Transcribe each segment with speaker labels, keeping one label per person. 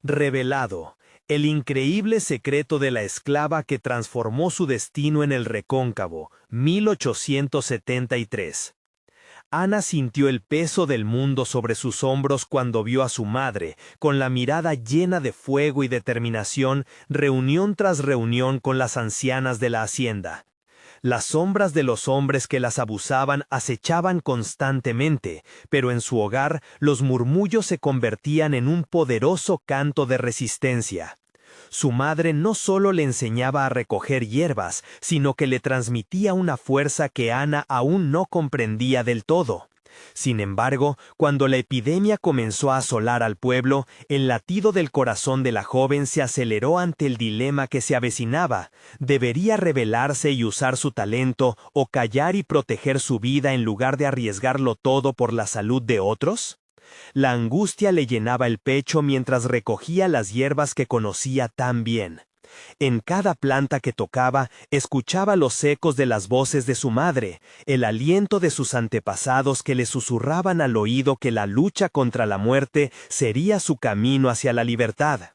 Speaker 1: Revelado, el increíble secreto de la esclava que transformó su destino en el Recóncavo, 1873. Ana sintió el peso del mundo sobre sus hombros cuando vio a su madre, con la mirada llena de fuego y determinación, reunión tras reunión con las ancianas de la hacienda. Las sombras de los hombres que las abusaban acechaban constantemente, pero en su hogar los murmullos se convertían en un poderoso canto de resistencia. Su madre no solo le enseñaba a recoger hierbas, sino que le transmitía una fuerza que Ana aún no comprendía del todo. Sin embargo, cuando la epidemia comenzó a asolar al pueblo, el latido del corazón de la joven se aceleró ante el dilema que se avecinaba. ¿Debería rebelarse y usar su talento, o callar y proteger su vida en lugar de arriesgarlo todo por la salud de otros? La angustia le llenaba el pecho mientras recogía las hierbas que conocía tan bien. En cada planta que tocaba, escuchaba los ecos de las voces de su madre, el aliento de sus antepasados que le susurraban al oído que la lucha contra la muerte sería su camino hacia la libertad.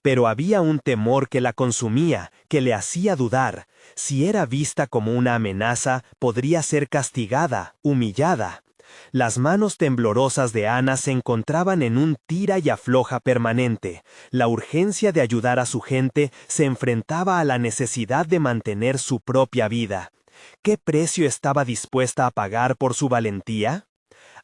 Speaker 1: Pero había un temor que la consumía, que le hacía dudar. Si era vista como una amenaza, podría ser castigada, humillada. Las manos temblorosas de Ana se encontraban en un tira y afloja permanente. La urgencia de ayudar a su gente se enfrentaba a la necesidad de mantener su propia vida. ¿Qué precio estaba dispuesta a pagar por su valentía?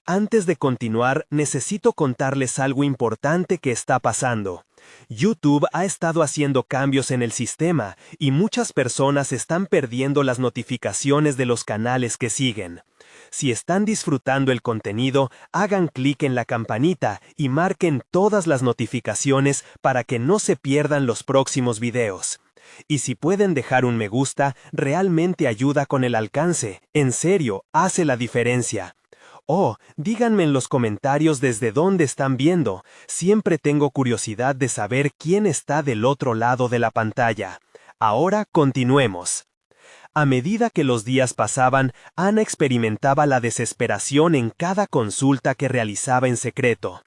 Speaker 1: Antes de continuar, necesito contarles algo importante que está pasando. YouTube ha estado haciendo cambios en el sistema y muchas personas están perdiendo las notificaciones de los canales que siguen. Si están disfrutando el contenido, hagan clic en la campanita y marquen todas las notificaciones para que no se pierdan los próximos videos. Y si pueden dejar un me gusta, realmente ayuda con el alcance. En serio, hace la diferencia. Oh, díganme en los comentarios desde dónde están viendo. Siempre tengo curiosidad de saber quién está del otro lado de la pantalla. Ahora continuemos. A medida que los días pasaban, Ana experimentaba la desesperación en cada consulta que realizaba en secreto.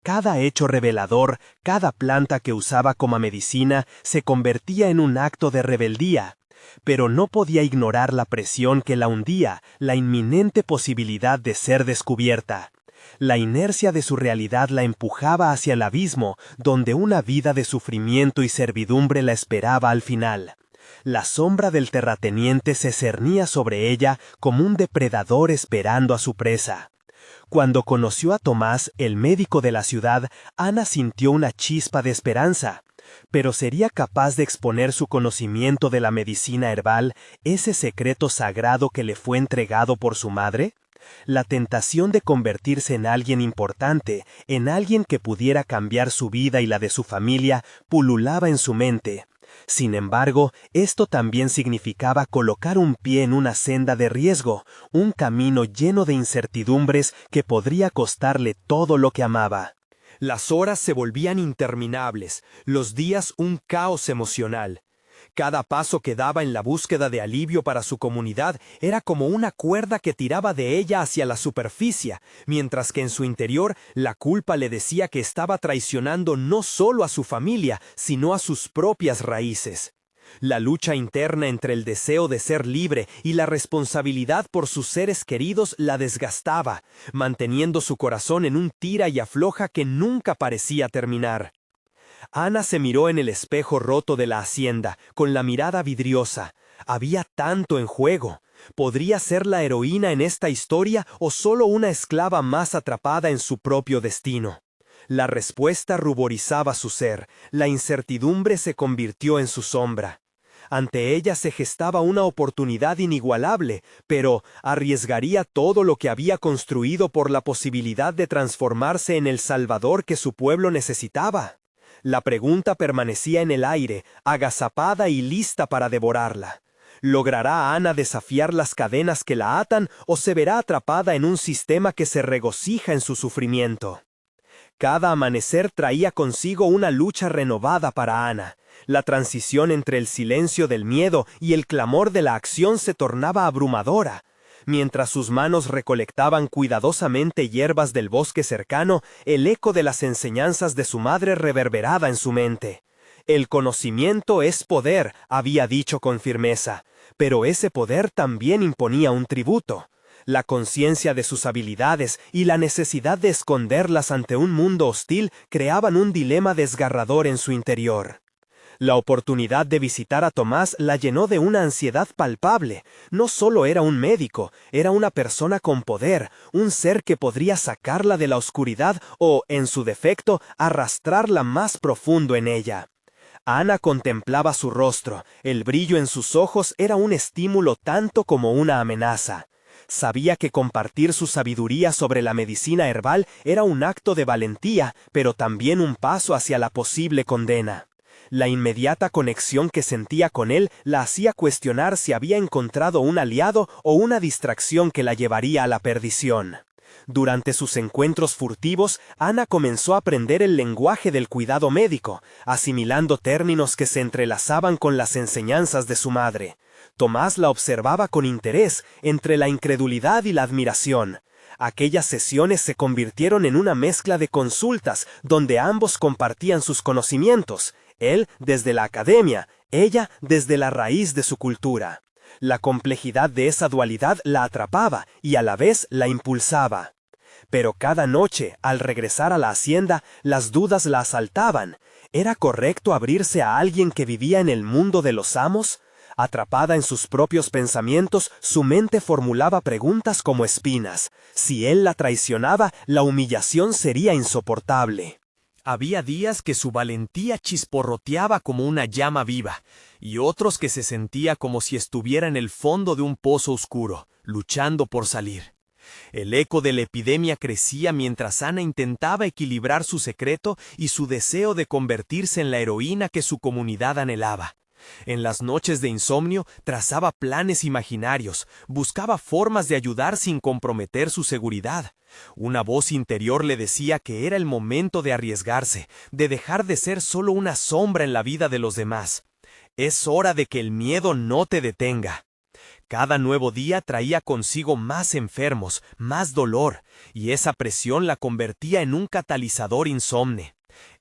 Speaker 1: Cada hecho revelador, cada planta que usaba como medicina, se convertía en un acto de rebeldía. Pero no podía ignorar la presión que la hundía, la inminente posibilidad de ser descubierta. La inercia de su realidad la empujaba hacia el abismo, donde una vida de sufrimiento y servidumbre la esperaba al final. La sombra del terrateniente se cernía sobre ella como un depredador esperando a su presa. Cuando conoció a Tomás, el médico de la ciudad, Ana sintió una chispa de esperanza. Pero ¿sería capaz de exponer su conocimiento de la medicina herbal, ese secreto sagrado que le fue entregado por su madre? La tentación de convertirse en alguien importante, en alguien que pudiera cambiar su vida y la de su familia, pululaba en su mente. Sin embargo, esto también significaba colocar un pie en una senda de riesgo, un camino lleno de incertidumbres que podría costarle todo lo que amaba. Las horas se volvían interminables, los días un caos emocional. Cada paso que daba en la búsqueda de alivio para su comunidad era como una cuerda que tiraba de ella hacia la superficie, mientras que en su interior la culpa le decía que estaba traicionando no solo a su familia, sino a sus propias raíces. La lucha interna entre el deseo de ser libre y la responsabilidad por sus seres queridos la desgastaba, manteniendo su corazón en un tira y afloja que nunca parecía terminar. Ana se miró en el espejo roto de la hacienda, con la mirada vidriosa. Había tanto en juego. ¿Podría ser la heroína en esta historia o solo una esclava más atrapada en su propio destino? La respuesta ruborizaba su ser. La incertidumbre se convirtió en su sombra. Ante ella se gestaba una oportunidad inigualable, pero ¿arriesgaría todo lo que había construido por la posibilidad de transformarse en el salvador que su pueblo necesitaba? La pregunta permanecía en el aire, agazapada y lista para devorarla. ¿Logrará Ana desafiar las cadenas que la atan o se verá atrapada en un sistema que se regocija en su sufrimiento? Cada amanecer traía consigo una lucha renovada para Ana. La transición entre el silencio del miedo y el clamor de la acción se tornaba abrumadora. Mientras sus manos recolectaban cuidadosamente hierbas del bosque cercano, el eco de las enseñanzas de su madre reverberaba en su mente. El conocimiento es poder, había dicho con firmeza, pero ese poder también imponía un tributo. La conciencia de sus habilidades y la necesidad de esconderlas ante un mundo hostil creaban un dilema desgarrador en su interior. La oportunidad de visitar a Tomás la llenó de una ansiedad palpable. No solo era un médico, era una persona con poder, un ser que podría sacarla de la oscuridad o, en su defecto, arrastrarla más profundo en ella. Ana contemplaba su rostro. El brillo en sus ojos era un estímulo tanto como una amenaza. Sabía que compartir su sabiduría sobre la medicina herbal era un acto de valentía, pero también un paso hacia la posible condena. La inmediata conexión que sentía con él la hacía cuestionar si había encontrado un aliado o una distracción que la llevaría a la perdición. Durante sus encuentros furtivos, Ana comenzó a aprender el lenguaje del cuidado médico, asimilando términos que se entrelazaban con las enseñanzas de su madre. Tomás la observaba con interés, entre la incredulidad y la admiración. Aquellas sesiones se convirtieron en una mezcla de consultas, donde ambos compartían sus conocimientos, él desde la academia, ella desde la raíz de su cultura. La complejidad de esa dualidad la atrapaba y a la vez la impulsaba. Pero cada noche, al regresar a la hacienda, las dudas la asaltaban. ¿Era correcto abrirse a alguien que vivía en el mundo de los amos? Atrapada en sus propios pensamientos, su mente formulaba preguntas como espinas. Si él la traicionaba, la humillación sería insoportable. Había días que su valentía chisporroteaba como una llama viva, y otros que se sentía como si estuviera en el fondo de un pozo oscuro, luchando por salir. El eco de la epidemia crecía mientras Ana intentaba equilibrar su secreto y su deseo de convertirse en la heroína que su comunidad anhelaba. En las noches de insomnio trazaba planes imaginarios, buscaba formas de ayudar sin comprometer su seguridad. Una voz interior le decía que era el momento de arriesgarse, de dejar de ser solo una sombra en la vida de los demás. Es hora de que el miedo no te detenga. Cada nuevo día traía consigo más enfermos, más dolor, y esa presión la convertía en un catalizador insomne.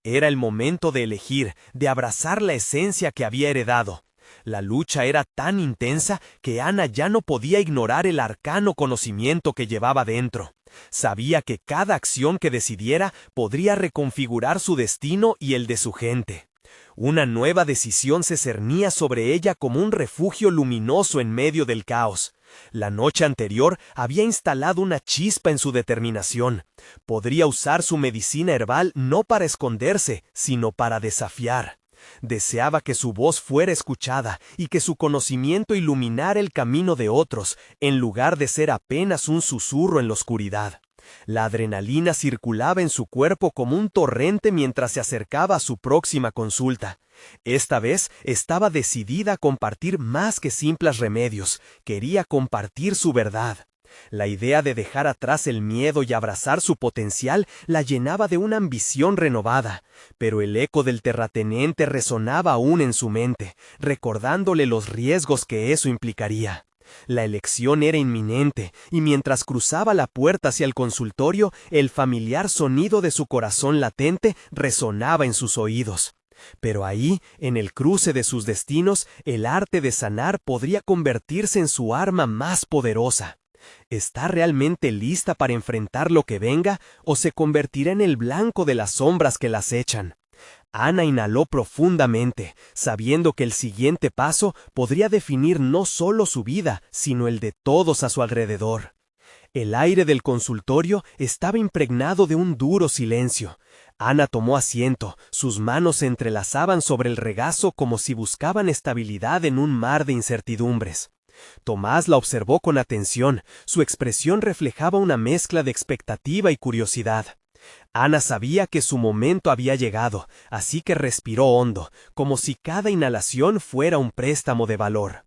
Speaker 1: Era el momento de elegir, de abrazar la esencia que había heredado. La lucha era tan intensa que Ana ya no podía ignorar el arcano conocimiento que llevaba dentro. Sabía que cada acción que decidiera podría reconfigurar su destino y el de su gente. Una nueva decisión se cernía sobre ella como un refugio luminoso en medio del caos. La noche anterior había instalado una chispa en su determinación. Podría usar su medicina herbal no para esconderse, sino para desafiar. Deseaba que su voz fuera escuchada y que su conocimiento iluminara el camino de otros, en lugar de ser apenas un susurro en la oscuridad. La adrenalina circulaba en su cuerpo como un torrente mientras se acercaba a su próxima consulta. Esta vez estaba decidida a compartir más que simples remedios, quería compartir su verdad. La idea de dejar atrás el miedo y abrazar su potencial la llenaba de una ambición renovada, pero el eco del terrateniente resonaba aún en su mente, recordándole los riesgos que eso implicaría. La elección era inminente, y mientras cruzaba la puerta hacia el consultorio, el familiar sonido de su corazón latente resonaba en sus oídos. Pero ahí, en el cruce de sus destinos, el arte de sanar podría convertirse en su arma más poderosa. ¿Está realmente lista para enfrentar lo que venga, o se convertirá en el blanco de las sombras que la acechan? Ana inhaló profundamente, sabiendo que el siguiente paso podría definir no solo su vida, sino el de todos a su alrededor. El aire del consultorio estaba impregnado de un duro silencio. Ana tomó asiento, sus manos se entrelazaban sobre el regazo como si buscaban estabilidad en un mar de incertidumbres. Tomás la observó con atención, su expresión reflejaba una mezcla de expectativa y curiosidad. Ana sabía que su momento había llegado, así que respiró hondo, como si cada inhalación fuera un préstamo de valor.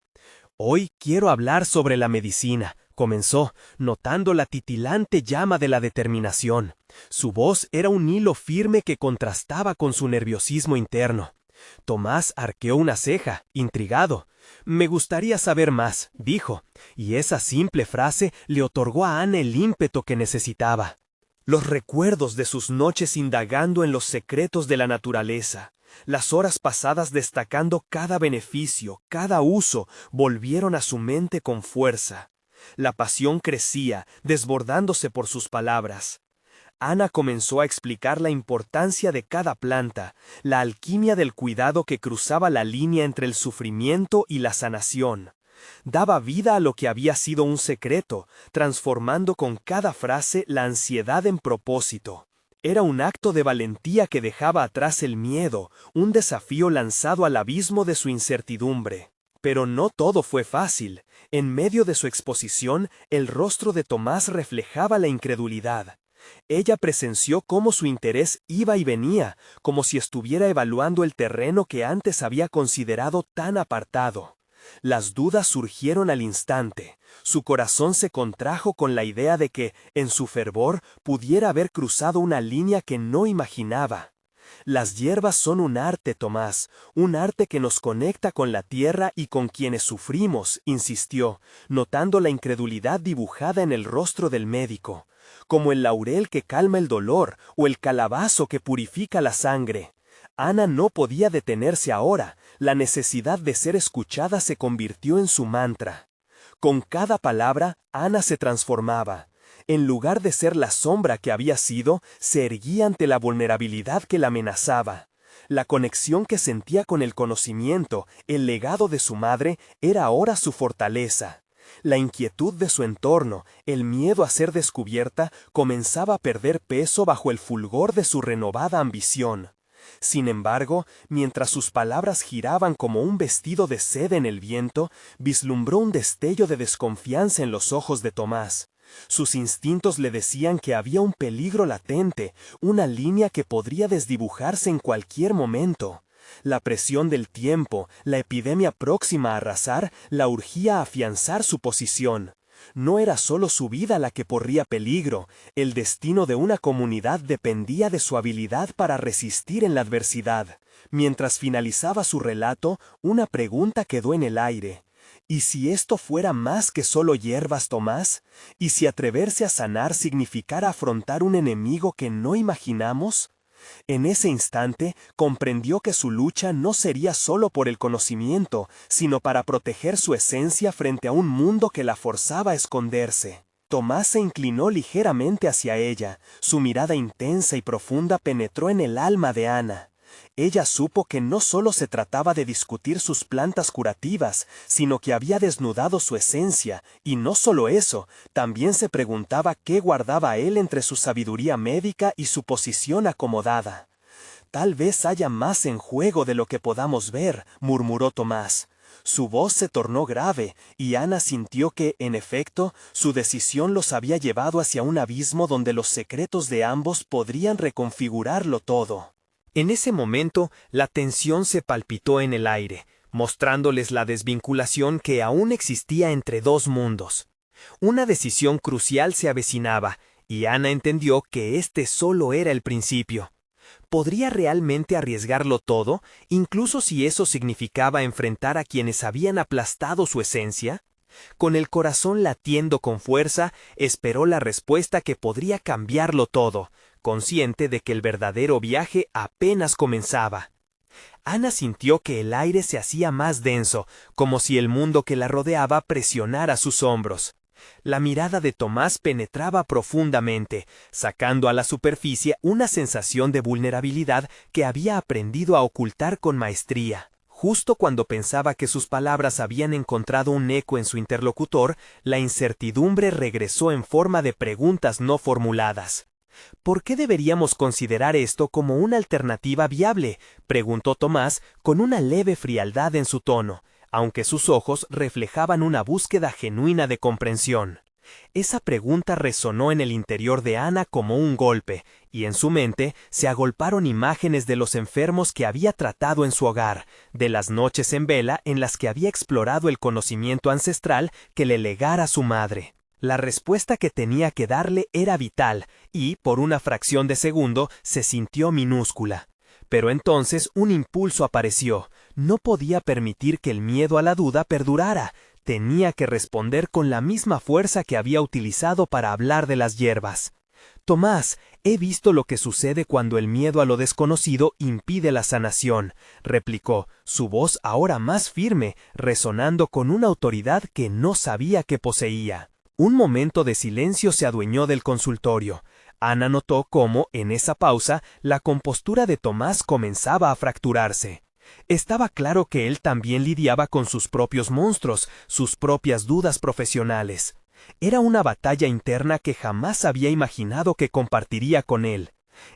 Speaker 1: «Hoy quiero hablar sobre la medicina», comenzó, notando la titilante llama de la determinación. Su voz era un hilo firme que contrastaba con su nerviosismo interno.
Speaker 2: Tomás arqueó una ceja, intrigado. «Me gustaría saber más», dijo, y esa simple frase le otorgó a Ana el ímpetu que necesitaba. Los recuerdos de sus noches indagando en los secretos de la naturaleza, las horas pasadas destacando cada beneficio, cada uso, volvieron a su mente con fuerza. La pasión crecía, desbordándose por sus palabras. Ana comenzó a explicar la importancia de cada planta, la alquimia del cuidado que cruzaba la línea entre el sufrimiento y la sanación. Daba vida a lo que había sido un secreto, transformando con cada frase la ansiedad en propósito. Era un acto de valentía que dejaba atrás el miedo, un desafío lanzado al abismo de su incertidumbre. Pero no todo fue fácil. En medio de su exposición, el rostro de Tomás reflejaba la incredulidad. Ella presenció cómo su interés iba y venía, como si estuviera evaluando el terreno que antes había considerado tan apartado. Las dudas surgieron al instante. Su corazón se contrajo con la idea de que, en su fervor, pudiera haber cruzado una línea que no imaginaba. Las hierbas son un arte, Tomás, un arte que nos conecta con la tierra y con quienes sufrimos, insistió, notando la incredulidad dibujada en el rostro del médico. Como el laurel que calma el dolor o el calabazo que purifica la sangre. Ana no podía detenerse ahora, la necesidad de ser escuchada se convirtió en su mantra. Con cada palabra, Ana se transformaba. En lugar de ser la sombra que había sido, se erguía ante la vulnerabilidad que la amenazaba. La conexión que sentía con el conocimiento, el legado de su madre, era ahora su fortaleza. La inquietud de su entorno, el miedo a ser descubierta, comenzaba a perder peso bajo el fulgor de su renovada ambición. Sin embargo, mientras sus palabras giraban como un vestido de seda en el viento, vislumbró un destello de desconfianza en los ojos de Tomás. Sus instintos le decían que había un peligro latente, una línea que podría desdibujarse en cualquier momento. La presión del tiempo, la epidemia próxima a arrasar, la urgía a afianzar su posición. No era solo su vida la que corría peligro, el destino de una comunidad dependía de su habilidad para resistir en la adversidad. Mientras finalizaba su relato, una pregunta quedó en el aire. ¿Y si esto fuera más que solo hierbas, Tomás? ¿Y si atreverse a sanar significara afrontar un enemigo que no imaginamos? En ese instante comprendió que su lucha no sería solo por el conocimiento, sino para proteger su esencia frente a un mundo que la forzaba a esconderse. Tomás se inclinó ligeramente hacia ella, su mirada intensa y profunda penetró en el alma de Ana. Ella supo que no solo se trataba de discutir sus plantas curativas, sino que había desnudado su esencia, y no solo eso, también se preguntaba qué guardaba él entre su sabiduría médica y su posición acomodada. «Tal vez haya más en juego de lo que podamos ver», murmuró Tomás. Su voz se tornó grave, y Ana sintió que, en efecto, su decisión los había llevado hacia un abismo donde los secretos de ambos podrían reconfigurarlo todo. En ese momento, la tensión se palpitó en el aire, mostrándoles la desvinculación que aún existía entre dos mundos. Una decisión crucial se avecinaba, y Ana entendió que este solo era el principio. ¿Podría realmente arriesgarlo todo, incluso si eso significaba enfrentar a quienes habían aplastado su esencia? Con el corazón latiendo con fuerza, esperó la respuesta que podría cambiarlo todo, consciente de que el verdadero viaje apenas comenzaba. Ana sintió que el aire se hacía más denso, como si el mundo que la rodeaba presionara sus hombros. La mirada de Tomás penetraba profundamente, sacando a la superficie una sensación de vulnerabilidad que había aprendido a ocultar con maestría. Justo cuando pensaba que sus palabras habían encontrado un eco en su interlocutor, la incertidumbre regresó en forma de preguntas no formuladas. «¿Por qué deberíamos considerar esto como una alternativa viable?», preguntó Tomás con una leve frialdad en su tono, aunque sus ojos reflejaban una búsqueda genuina de comprensión. Esa pregunta resonó en el interior de Ana como un golpe, y en su mente se agolparon imágenes de los enfermos que había tratado en su hogar, de las noches en vela en las que había explorado el conocimiento ancestral que le legara su madre. La respuesta que tenía que darle era vital, y, por una fracción de segundo, se sintió minúscula. Pero entonces un impulso apareció. No podía permitir que el miedo a la duda perdurara. Tenía que responder con la misma fuerza que había utilizado para hablar de las hierbas. Tomás, he visto lo que sucede cuando el miedo a lo desconocido impide la sanación, replicó, su voz ahora más firme, resonando con una autoridad que no sabía que poseía. Un momento de silencio se adueñó del consultorio. Ana notó cómo, en esa pausa, la compostura de Tomás comenzaba a fracturarse. Estaba claro que él también lidiaba con sus propios monstruos, sus propias dudas profesionales. Era una batalla interna que jamás había imaginado que compartiría con él.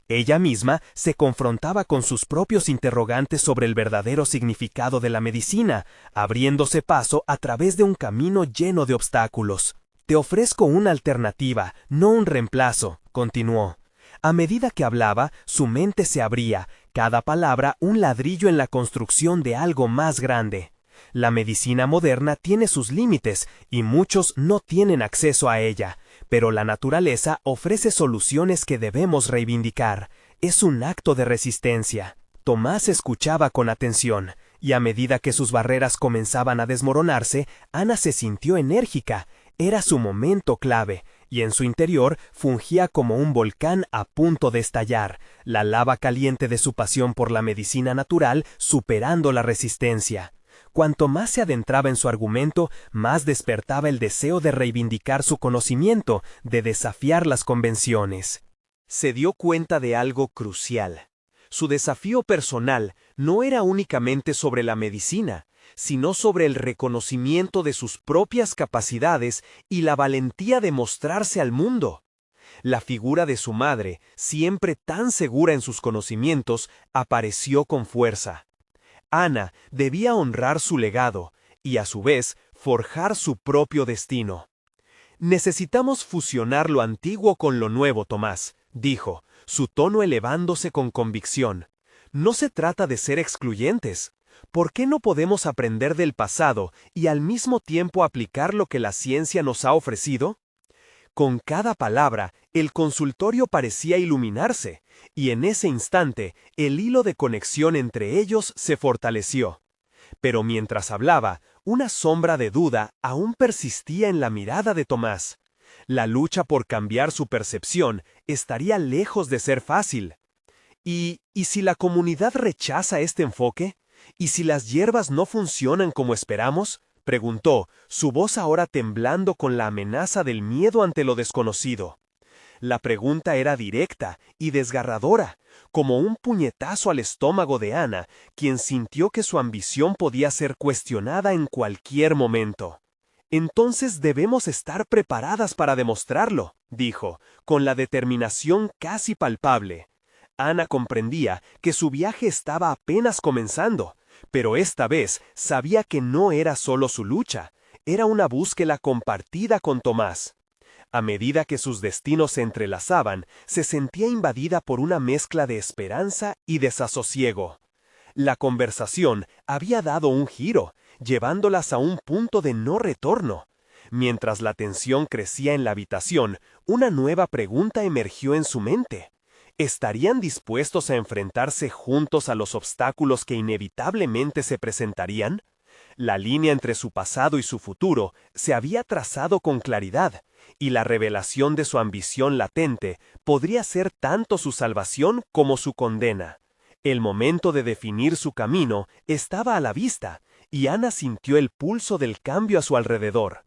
Speaker 2: Ella misma se confrontaba con sus propios interrogantes sobre el verdadero significado de la medicina, abriéndose paso a través de un camino lleno de obstáculos. «Te ofrezco una alternativa, no un reemplazo», continuó. A medida que hablaba, su mente se abría, cada palabra un ladrillo en la construcción de algo más grande. La medicina moderna tiene sus límites y muchos no tienen acceso a ella, pero la naturaleza ofrece soluciones que debemos reivindicar. Es un acto de resistencia. Tomás escuchaba con atención, y a medida que sus barreras comenzaban a desmoronarse, Ana se sintió enérgica. Era su momento clave, y en su interior fungía como un volcán a punto de estallar, la lava caliente de su pasión por la medicina natural superando la resistencia. Cuanto más se adentraba en su argumento, más despertaba el deseo de reivindicar su conocimiento, de desafiar las convenciones.
Speaker 1: Se dio cuenta de algo crucial. Su desafío personal no era únicamente sobre la medicina, sino sobre el reconocimiento de sus propias capacidades y la valentía de mostrarse al mundo. La figura de su madre, siempre tan segura en sus conocimientos, apareció con fuerza. Ana debía honrar su legado y, a su vez, forjar su propio destino. «Necesitamos fusionar lo antiguo con lo nuevo, Tomás», dijo, su tono elevándose con convicción. «No se trata de ser excluyentes. ¿Por qué no podemos aprender del pasado y al mismo tiempo aplicar lo que la ciencia nos ha ofrecido?» Con cada palabra, el consultorio parecía iluminarse, y en ese instante, el hilo de conexión entre ellos se fortaleció. Pero mientras hablaba, una sombra de duda aún persistía en la mirada de Tomás. La lucha por cambiar su percepción estaría lejos de ser fácil. ¿Y si la comunidad rechaza este enfoque? ¿Y si las hierbas no funcionan como esperamos?, preguntó, su voz ahora temblando con la amenaza del miedo ante lo desconocido. La pregunta era directa y desgarradora, como un puñetazo al estómago de Ana, quien sintió que su ambición podía ser cuestionada en cualquier momento. «Entonces debemos estar preparadas para demostrarlo», dijo, con la determinación casi palpable. Ana comprendía que su viaje estaba apenas comenzando, pero esta vez sabía que no era solo su lucha, era una búsqueda compartida con Tomás. A medida que sus destinos se entrelazaban, se sentía invadida por una mezcla de esperanza y desasosiego. La conversación había dado un giro, llevándolas a un punto de no retorno. Mientras la tensión crecía en la habitación, una nueva pregunta emergió en su mente. ¿Estarían dispuestos a enfrentarse juntos a los obstáculos que inevitablemente se presentarían? La línea entre su pasado y su futuro se había trazado con claridad, y la revelación de su ambición latente podría ser tanto su salvación como su condena. El momento de definir su camino estaba a la vista, y Ana sintió el pulso del cambio a su alrededor.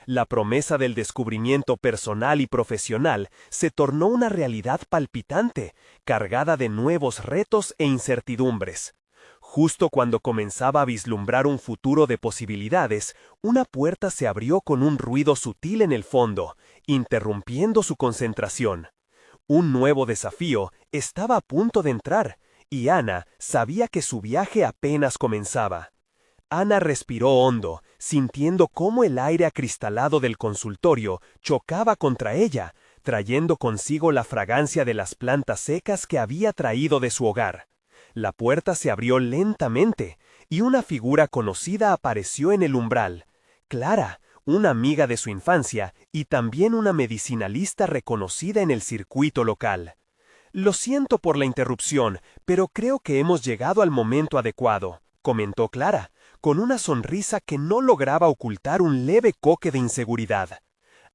Speaker 1: La promesa del descubrimiento personal y profesional se tornó una realidad palpitante, cargada de nuevos retos e incertidumbres. Justo cuando comenzaba a vislumbrar un futuro de posibilidades, una puerta se abrió con un ruido sutil en el fondo, interrumpiendo su concentración. Un nuevo desafío estaba a punto de entrar, y Ana sabía que su viaje apenas comenzaba. Ana respiró hondo, sintiendo cómo el aire acristalado del consultorio chocaba contra ella, trayendo consigo la fragancia de las plantas secas que había traído de su hogar. La puerta se abrió lentamente, y una figura conocida apareció en el umbral. Clara, una amiga de su infancia y también una medicinalista reconocida en el circuito local.
Speaker 2: Lo siento por la interrupción, pero creo que hemos llegado al momento adecuado, comentó Clara, con una sonrisa que no lograba ocultar un leve coque de inseguridad.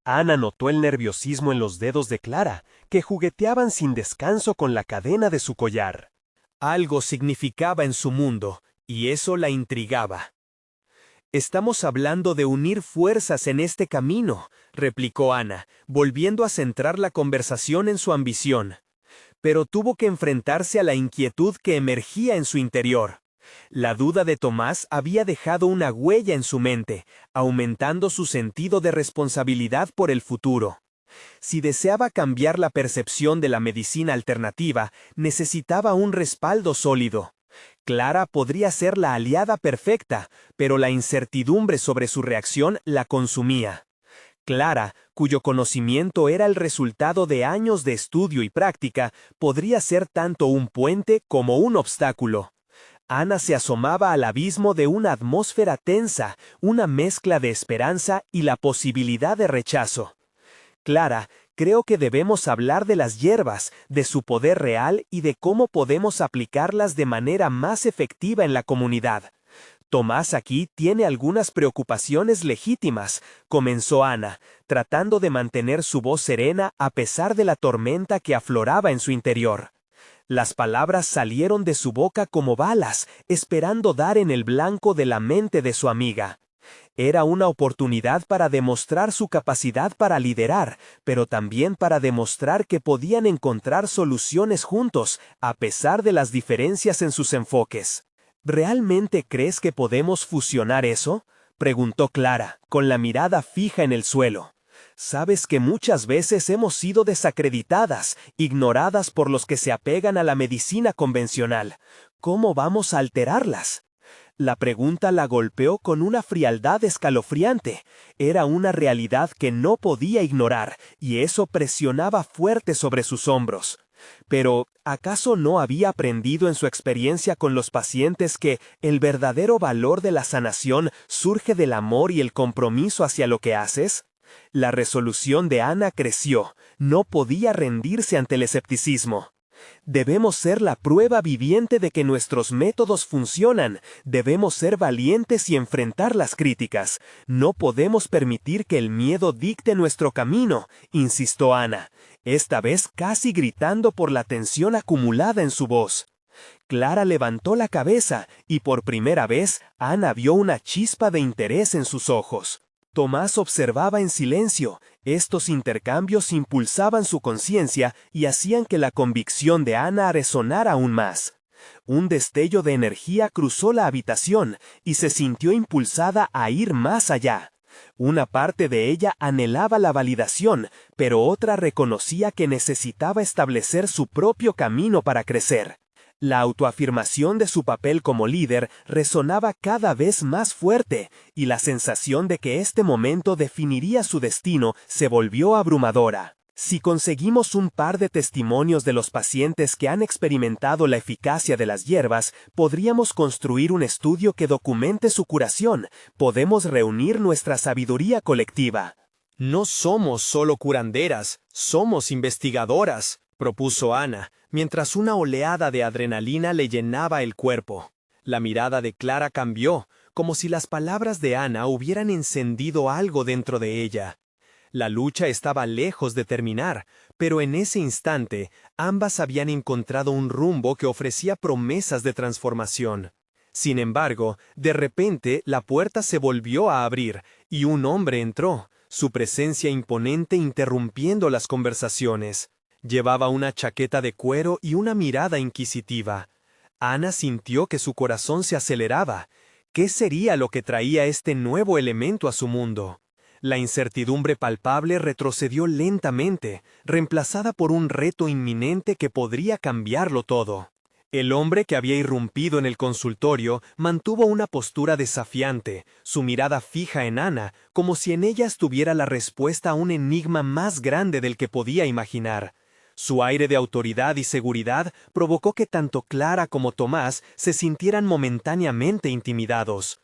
Speaker 2: Ana notó el nerviosismo en los dedos de Clara, que jugueteaban sin descanso con la cadena de su collar.
Speaker 1: Algo significaba en su mundo, y eso la intrigaba. «Estamos hablando de unir fuerzas en este camino», replicó Ana, volviendo a centrar la conversación en su ambición. Pero tuvo que enfrentarse a la inquietud que emergía en su interior. La duda de Tomás había dejado una huella en su mente, aumentando su sentido de responsabilidad por el futuro. Si deseaba cambiar la percepción de la medicina alternativa, necesitaba un respaldo sólido. Clara podría ser la aliada perfecta, pero la incertidumbre sobre su reacción la consumía. Clara, cuyo conocimiento era el resultado de años de estudio y práctica, podría ser tanto un puente como un obstáculo. Ana se asomaba al abismo de una atmósfera tensa, una mezcla de esperanza y la posibilidad de rechazo. «Clara, creo que debemos hablar de las hierbas, de su poder real y de cómo podemos aplicarlas de manera más efectiva en la comunidad. Tomás aquí tiene algunas preocupaciones legítimas», comenzó Ana, tratando de mantener su voz serena a pesar de la tormenta que afloraba en su interior. Las palabras salieron de su boca como balas, esperando dar en el blanco de la mente de su amiga. Era una oportunidad para demostrar su capacidad para liderar, pero también para demostrar que podían encontrar soluciones juntos, a pesar de las diferencias en sus enfoques. «¿Realmente crees que podemos fusionar eso?», preguntó Clara, con la mirada fija en el suelo. «Sabes que muchas veces hemos sido desacreditadas, ignoradas por los que se apegan a la medicina convencional. ¿Cómo vamos a alterarlas?». La pregunta la golpeó con una frialdad escalofriante. Era una realidad que no podía ignorar, y eso presionaba fuerte sobre sus hombros. Pero, ¿acaso no había aprendido en su experiencia con los pacientes que el verdadero valor de la sanación surge del amor y el compromiso hacia lo que haces? La resolución de Ana creció, no podía rendirse ante el escepticismo. «Debemos ser la prueba viviente de que nuestros métodos funcionan, debemos ser valientes y enfrentar las críticas. No podemos permitir que el miedo dicte nuestro camino», insistió Ana, esta vez casi gritando por la tensión acumulada en su voz. Clara levantó la cabeza y por primera vez Ana vio una chispa de interés en sus ojos. Tomás observaba en silencio. Estos intercambios impulsaban su conciencia y hacían que la convicción de Ana resonara aún más. Un destello de energía cruzó la habitación y se sintió impulsada a ir más allá. Una parte de ella anhelaba la validación, pero otra reconocía que necesitaba establecer su propio camino para crecer. La autoafirmación de su papel como líder resonaba cada vez más fuerte, y la sensación de que este momento definiría su destino se volvió abrumadora. Si conseguimos un par de testimonios de los pacientes que han experimentado la eficacia de las hierbas, podríamos construir un estudio que documente su curación. Podemos reunir nuestra sabiduría colectiva. «No somos solo curanderas, somos investigadoras», propuso Ana, mientras una oleada de adrenalina le llenaba el cuerpo. La mirada de Clara cambió, como si las palabras de Ana hubieran encendido algo dentro de ella. La lucha estaba lejos de terminar, pero en ese instante ambas habían encontrado un rumbo que ofrecía promesas de transformación. Sin embargo, de repente la puerta se volvió a abrir y un hombre entró, su presencia imponente interrumpiendo las conversaciones. Llevaba una chaqueta de cuero y una mirada inquisitiva. Ana sintió que su corazón se aceleraba. ¿Qué sería lo que traía este nuevo elemento a su mundo? La incertidumbre palpable retrocedió lentamente, reemplazada por un reto inminente que podría cambiarlo todo. El hombre que había irrumpido en el consultorio mantuvo una postura desafiante, su mirada fija en Ana, como si en ella estuviera la respuesta a un enigma más grande del que podía imaginar. Su aire de autoridad y seguridad provocó que tanto Clara como Tomás se sintieran momentáneamente intimidados.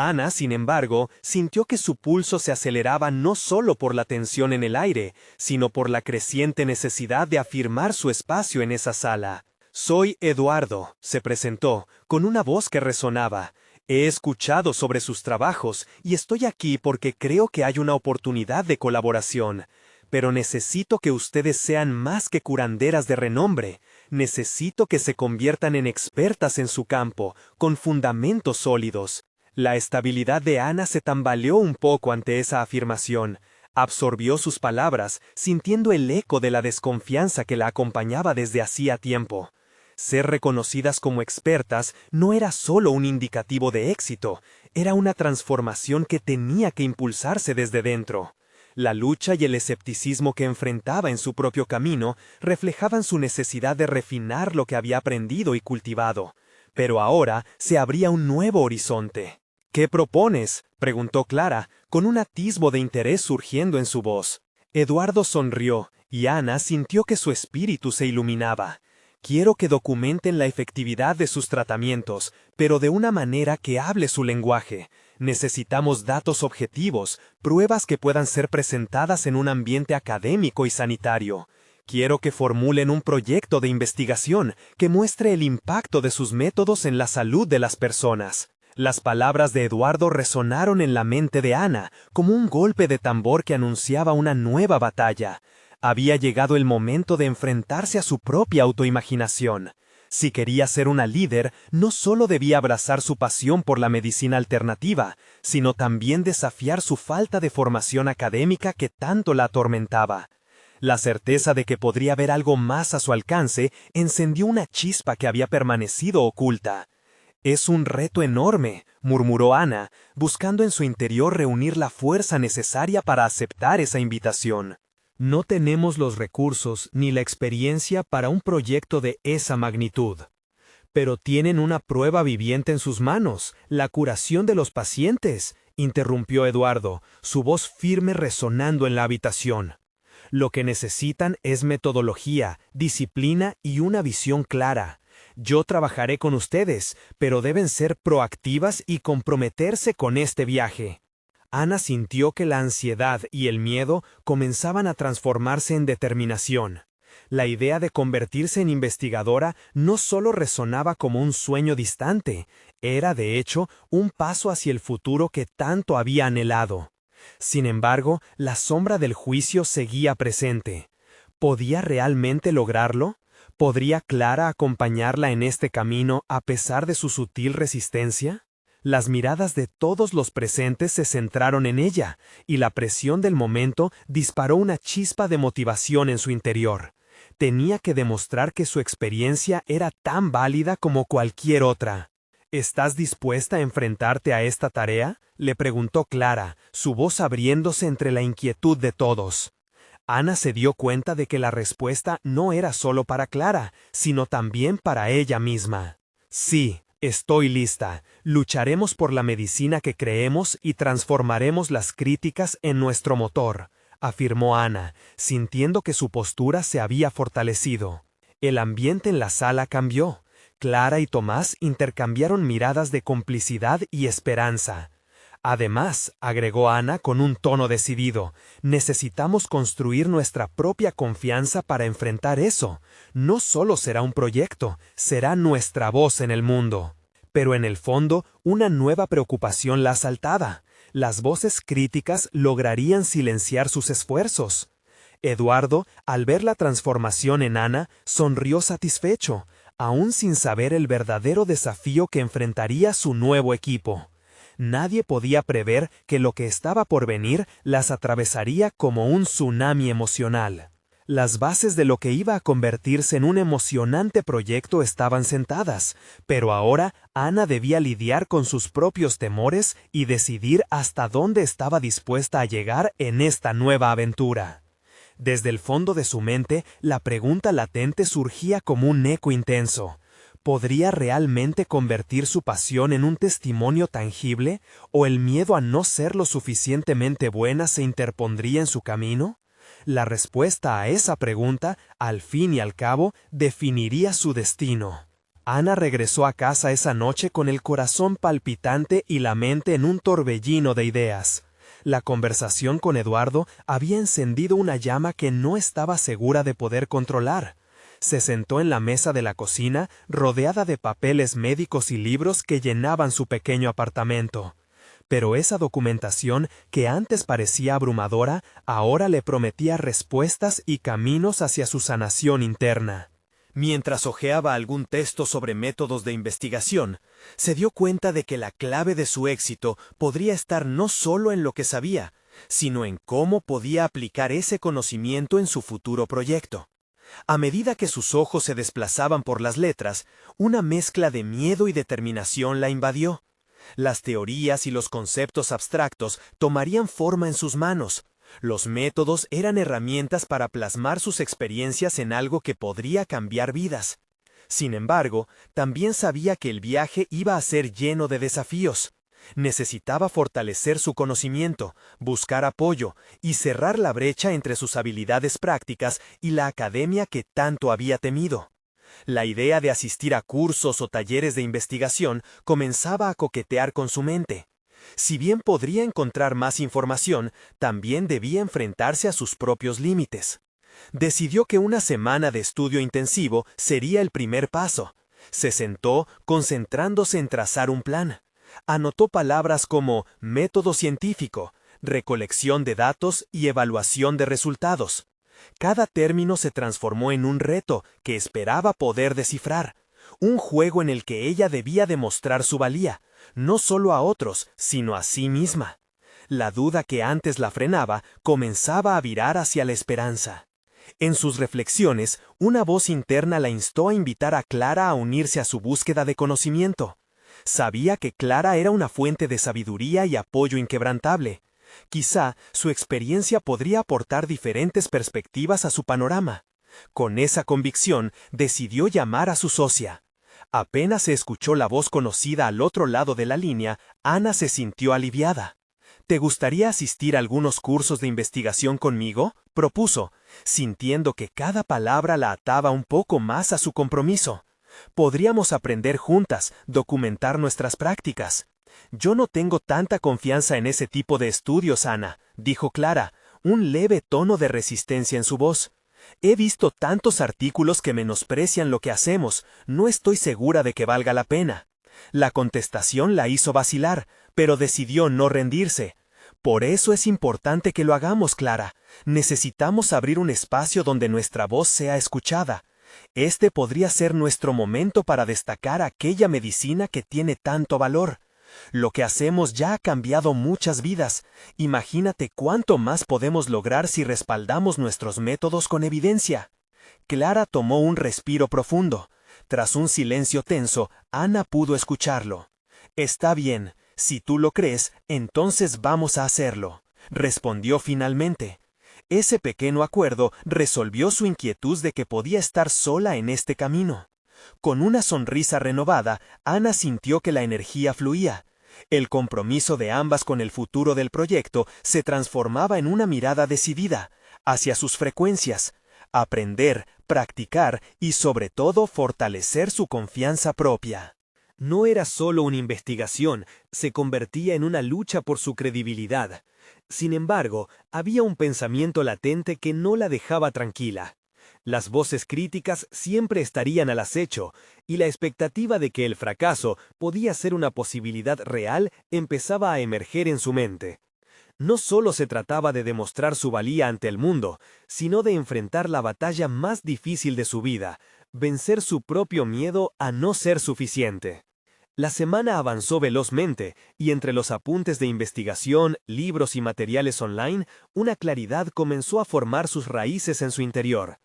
Speaker 2: Ana, sin embargo, sintió que su pulso se aceleraba no solo por la tensión en el aire, sino por la creciente necesidad de afirmar su espacio en esa sala. «Soy Eduardo», se presentó, con una voz que resonaba. «He escuchado sobre sus trabajos y estoy aquí porque creo que hay una oportunidad de colaboración. Pero necesito que ustedes sean más que curanderas de renombre. Necesito que se conviertan en expertas en su campo, con fundamentos sólidos». La estabilidad de Ana se tambaleó un poco ante esa afirmación. Absorbió sus palabras, sintiendo el eco de la desconfianza que la acompañaba desde hacía tiempo. Ser reconocidas como expertas no era solo un indicativo de éxito, era una transformación que tenía que impulsarse desde dentro. La lucha y el escepticismo que enfrentaba en su propio camino reflejaban su necesidad de refinar lo que había aprendido y cultivado. Pero ahora se abría un nuevo horizonte. «¿Qué propones?», preguntó Clara, con un atisbo de interés surgiendo en su voz. Eduardo sonrió, y Ana sintió que su espíritu se iluminaba. «Quiero que documenten la efectividad de sus tratamientos, pero de una manera que hable su lenguaje. Necesitamos datos objetivos, pruebas que puedan ser presentadas en un ambiente académico y sanitario. Quiero que formulen un proyecto de investigación que muestre el impacto de sus métodos en la salud de las personas». Las palabras de Eduardo resonaron en la mente de Ana, como un golpe de tambor que anunciaba una nueva batalla. Había llegado el momento de enfrentarse a su propia autoimaginación. Si quería ser una líder, no solo debía abrazar su pasión por la medicina alternativa, sino también desafiar su falta de formación académica que tanto la atormentaba. La certeza de que podría haber algo más a su alcance encendió una chispa que había permanecido oculta. «Es un reto enorme», murmuró Ana, buscando en su interior reunir la fuerza necesaria para aceptar esa invitación. «No tenemos los recursos ni la experiencia para un proyecto de esa magnitud. Pero tienen una prueba viviente en sus manos, la curación de los pacientes», interrumpió Eduardo, su voz firme resonando en la habitación. «Lo que necesitan es metodología, disciplina y una visión clara. Yo trabajaré con ustedes, pero deben ser proactivas y comprometerse con este viaje». Ana sintió que la ansiedad y el miedo comenzaban a transformarse en determinación. La idea de convertirse en investigadora no solo resonaba como un sueño distante, era de hecho un paso hacia el futuro que tanto había anhelado. Sin embargo, la sombra del juicio seguía presente. ¿Podía realmente lograrlo? ¿Podría Clara acompañarla en este camino a pesar de su sutil resistencia? Las miradas de todos los presentes se centraron en ella, y la presión del momento disparó una chispa de motivación en su interior. Tenía que demostrar que su experiencia era tan válida como cualquier otra. «¿Estás dispuesta a enfrentarte a esta tarea?», le preguntó Clara, su voz abriéndose entre la inquietud de todos. Ana se dio cuenta de que la respuesta no era solo para Clara, sino también para ella misma. «Sí, estoy lista. Lucharemos por la medicina que creemos y transformaremos las críticas en nuestro motor», afirmó Ana, sintiendo que su postura se había fortalecido. El ambiente en la sala cambió. Clara y Tomás intercambiaron miradas de complicidad y esperanza. «Además», agregó Ana con un tono decidido, «necesitamos construir nuestra propia confianza para enfrentar eso. No solo será un proyecto, será nuestra voz en el mundo». Pero en el fondo, una nueva preocupación la asaltaba. Las voces críticas lograrían silenciar sus esfuerzos. Eduardo, al ver la transformación en Ana, sonrió satisfecho, aún sin saber el verdadero desafío que enfrentaría su nuevo equipo. Nadie podía prever que lo que estaba por venir las atravesaría como un tsunami emocional. Las bases de lo que iba a convertirse en un emocionante proyecto estaban sentadas, pero ahora Ana debía lidiar con sus propios temores y decidir hasta dónde estaba dispuesta a llegar en esta nueva aventura. Desde el fondo de su mente, la pregunta latente surgía como un eco intenso. ¿Podría realmente convertir su pasión en un testimonio tangible, o el miedo a no ser lo suficientemente buena se interpondría en su camino? La respuesta a esa pregunta, al fin y al cabo, definiría su destino. Ana regresó a casa esa noche con el corazón palpitante y la mente en un torbellino de ideas. La conversación con Eduardo había encendido una llama que no estaba segura de poder controlar. Se sentó en la mesa de la cocina, rodeada de papeles médicos y libros que llenaban su pequeño apartamento. Pero esa documentación, que antes parecía abrumadora, ahora le prometía respuestas y caminos hacia su sanación interna.
Speaker 1: Mientras hojeaba algún texto sobre métodos de investigación, se dio cuenta de que la clave de su éxito podría estar no solo en lo que sabía, sino en cómo podía aplicar ese conocimiento en su futuro proyecto. A medida que sus ojos se desplazaban por las letras, una mezcla de miedo y determinación la invadió. Las teorías y los conceptos abstractos tomarían forma en sus manos. Los métodos eran herramientas para plasmar sus experiencias en algo que podría cambiar vidas. Sin embargo, también sabía que el viaje iba a ser lleno de desafíos. Necesitaba fortalecer su conocimiento, buscar apoyo y cerrar la brecha entre sus habilidades prácticas y la academia que tanto había temido. La idea de asistir a cursos o talleres de investigación comenzaba a coquetear con su mente. Si bien podría encontrar más información, también debía enfrentarse a sus propios límites. Decidió que una semana de estudio intensivo sería el primer paso. Se sentó, concentrándose en trazar un plan. Anotó palabras como método científico, recolección de datos y evaluación de resultados. Cada término se transformó en un reto que esperaba poder descifrar. Un juego en el que ella debía demostrar su valía, no solo a otros, sino a sí misma. La duda que antes la frenaba comenzaba a virar hacia la esperanza. En sus reflexiones, una voz interna la instó a invitar a Clara a unirse a su búsqueda de conocimiento. Sabía que Clara era una fuente de sabiduría y apoyo inquebrantable. Quizá su experiencia podría aportar diferentes perspectivas a su panorama. Con esa convicción, decidió llamar a su socia. Apenas se escuchó la voz conocida al otro lado de la línea, Ana se sintió aliviada. ¿Te gustaría asistir a algunos cursos de investigación conmigo?, propuso, sintiendo que cada palabra la ataba un poco más a su compromiso. Podríamos aprender juntas, documentar nuestras prácticas. Yo no tengo tanta confianza en ese tipo de estudios, Ana, dijo Clara, un leve tono de resistencia en su voz. He visto tantos artículos que menosprecian lo que hacemos, no estoy segura de que valga la pena. La contestación la hizo vacilar, pero decidió no rendirse. Por eso es importante que lo hagamos, Clara. Necesitamos abrir un espacio donde nuestra voz sea escuchada. Este podría ser nuestro momento para destacar aquella medicina que tiene tanto valor. Lo que hacemos ya ha cambiado muchas vidas. Imagínate cuánto más podemos lograr si respaldamos nuestros métodos con evidencia. Clara tomó un respiro profundo. Tras un silencio tenso, Ana pudo escucharlo. Está bien, si tú lo crees, entonces vamos a hacerlo, respondió finalmente. Ese pequeño acuerdo resolvió su inquietud de que podía estar sola en este camino. Con una sonrisa renovada, Ana sintió que la energía fluía. El compromiso de ambas con el futuro del proyecto se transformaba en una mirada decidida hacia sus frecuencias, aprender, practicar y sobre todo fortalecer su confianza propia. No era solo una investigación, se convertía en una lucha por su credibilidad. Sin embargo, había un pensamiento latente que no la dejaba tranquila. Las voces críticas siempre estarían al acecho, y la expectativa de que el fracaso podía ser una posibilidad real empezaba a emerger en su mente. No solo se trataba de demostrar su valía ante el mundo, sino de enfrentar la batalla más difícil de su vida, vencer su propio miedo a no ser suficiente. La semana avanzó velozmente, y entre los apuntes de investigación, libros y materiales online, una claridad comenzó a formar sus raíces en su interior.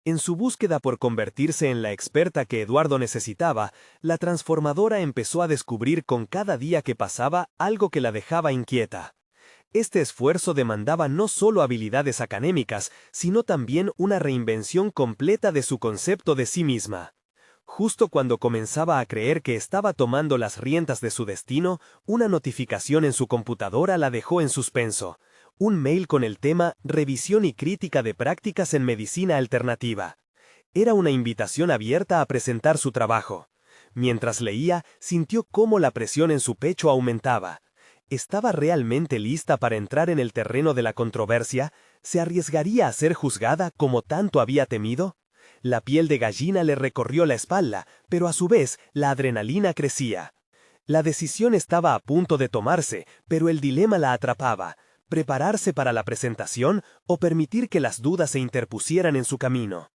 Speaker 1: En su búsqueda por convertirse en la experta que Eduardo necesitaba, la transformadora empezó a descubrir con cada día que pasaba algo que la dejaba inquieta. Este esfuerzo demandaba no solo habilidades académicas, sino también una reinvención completa de su concepto de sí misma. Justo cuando comenzaba a creer que estaba tomando las riendas de su destino, una notificación en su computadora la dejó en suspenso. Un mail con el tema «Revisión y crítica de prácticas en medicina alternativa». Era una invitación abierta a presentar su trabajo.
Speaker 2: Mientras leía, sintió cómo la presión en su pecho aumentaba. ¿Estaba realmente lista para entrar en el terreno de la controversia? ¿Se arriesgaría a ser juzgada como tanto había temido? La piel de gallina le recorrió la espalda, pero a su vez la adrenalina crecía. La decisión estaba a punto de tomarse, pero el dilema la atrapaba: prepararse para la presentación o permitir que las dudas se interpusieran en su camino.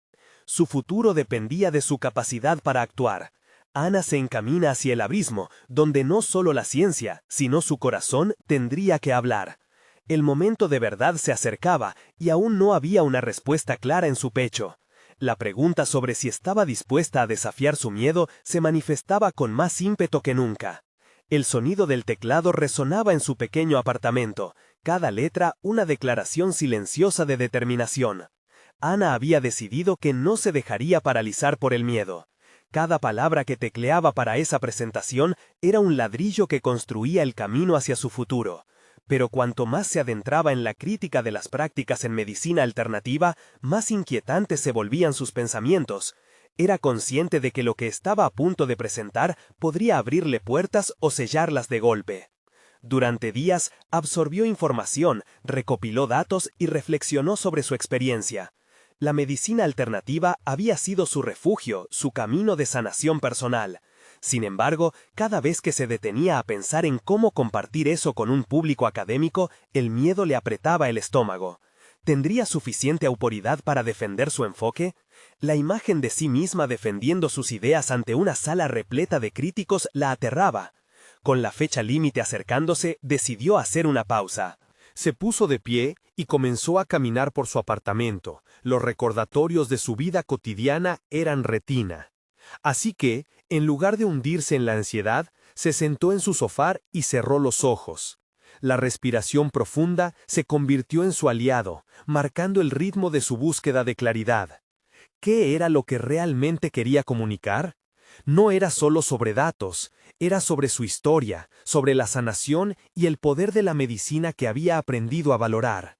Speaker 2: Su futuro dependía de su capacidad para actuar. Ana se encamina hacia el abismo, donde no solo la ciencia, sino su corazón tendría que hablar. El momento de verdad se acercaba y aún no había una respuesta clara en su pecho. La pregunta sobre si estaba dispuesta a desafiar su miedo se manifestaba con más ímpetu que nunca. El sonido del teclado resonaba en su pequeño apartamento, cada letra una declaración silenciosa de determinación. Ana había decidido que no se dejaría paralizar por el miedo. Cada palabra que tecleaba para esa presentación era un ladrillo que construía el camino hacia su futuro. Pero cuanto más se adentraba en la crítica de las prácticas en medicina alternativa, más inquietantes se volvían sus pensamientos. Era consciente de que lo que estaba a punto de presentar podría abrirle puertas o sellarlas de golpe. Durante días absorbió información, recopiló datos y reflexionó sobre su experiencia. La medicina alternativa había sido su refugio, su camino de sanación personal. Sin embargo, cada vez que se detenía a pensar en cómo compartir eso con un público académico, el miedo le apretaba el estómago. ¿Tendría suficiente autoridad para defender su enfoque? La imagen de sí misma defendiendo sus ideas ante una sala repleta de críticos la aterraba. Con la fecha límite acercándose, decidió hacer una pausa.
Speaker 1: Se puso de pie y comenzó a caminar por su apartamento. Los recordatorios de su vida cotidiana eran retina. Así que, en lugar de hundirse en la ansiedad, se sentó en su sofá y cerró los ojos. La respiración profunda se convirtió en su aliado, marcando el ritmo de su búsqueda de claridad. ¿Qué era lo que realmente quería comunicar? No era solo sobre datos, era sobre su historia, sobre la sanación y el poder de la medicina que había aprendido a valorar.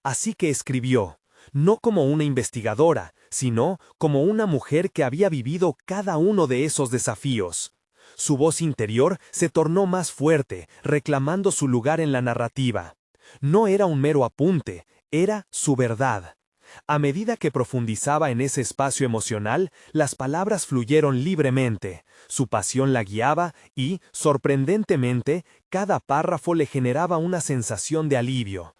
Speaker 1: Así que escribió, no como una investigadora, sino como una mujer que había vivido cada uno de esos desafíos. Su voz interior se tornó más fuerte, reclamando su lugar en la narrativa. No era un mero apunte, era su verdad. A medida que profundizaba en ese espacio emocional, las palabras fluyeron libremente, su pasión la guiaba y, sorprendentemente, cada párrafo le generaba una sensación de alivio.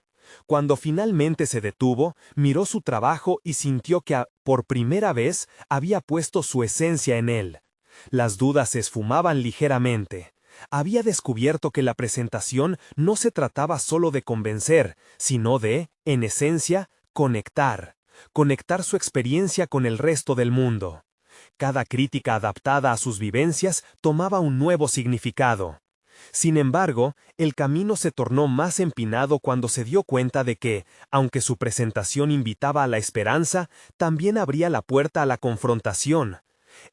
Speaker 1: Cuando finalmente se detuvo, miró su trabajo y sintió que, por primera vez, había puesto su esencia en él. Las dudas se esfumaban ligeramente. Había descubierto que la presentación no se trataba solo de convencer, sino de, en esencia, conectar su experiencia con el resto del mundo. Cada crítica adaptada a sus vivencias tomaba un nuevo significado. Sin embargo, el camino se tornó más empinado cuando se dio cuenta de que, aunque su presentación invitaba a la esperanza, también abría la puerta a la confrontación.